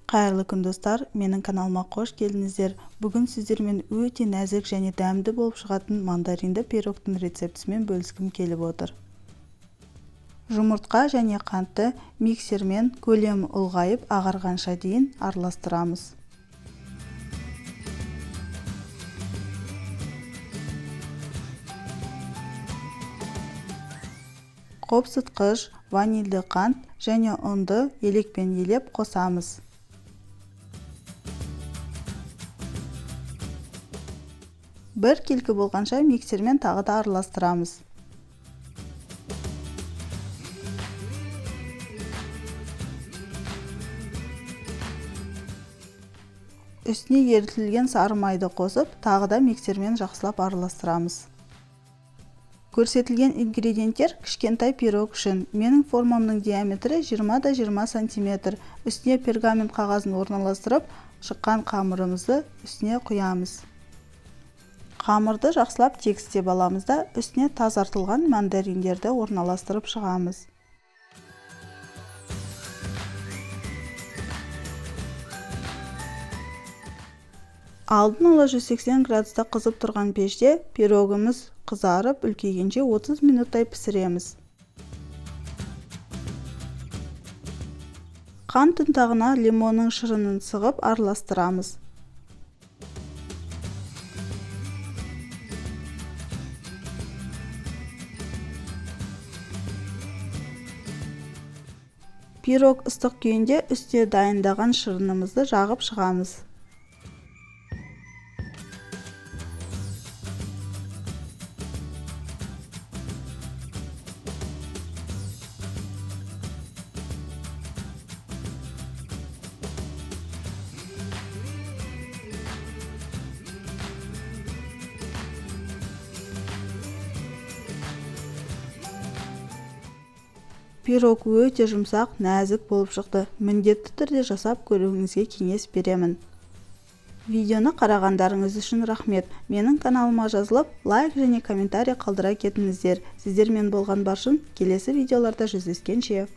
Қайырлы күн достар, менің каналыма қош келдіңіздер. Бүгін сіздермен өте нәзік және дәмді болып шығатын мандаринді пирогтың рецептісімен бөліскім келіп отыр. Жұмыртқа және қантты миксермен көлемі ұлғайып ағарғанша дейін араластырамыз. Қопсытқыш, ванильді қант және ұнды елекпен елеп қосамыз. Бір келкі болғанша миксермен тағы да араластырамыз. Үстіне ерітілген сары майды қосып, тағы да миксермен жақсылап араластырамыз. Көрсетілген ингредиенттер кішкентай пирог үшін. Менің формамның диаметрі 20-20 см. Үстіне пергамент қағазын орналастырып, шыққан қамырымызды үстіне құямыз. Қамырды жақсылап тегістеп аламыз да, үстіне тазартылған мандариндерді орналастырып шығамыз. Алдын ала 180 градуста қызып тұрған пеште пирогымыз қызарып үлкейгенше 30 минуттай пісіреміз. Қант ұнтағына лимонның шырынын сығып араластырамыз. Пирог ыстық күйінде үстіне дайындаған шырынымызды жағып шығамыз. Пирог өте жұмсақ, нәзік болып шықты. Міндетті түрде жасап көруіңізге кеңес беремін. Видеоны қарағандарыңыз үшін рахмет. Менің каналыма жазылып, лайк және комментарий қалдыра кетіңіздер. Сіздермен болған баршын келесі видеоларда жүздескенше.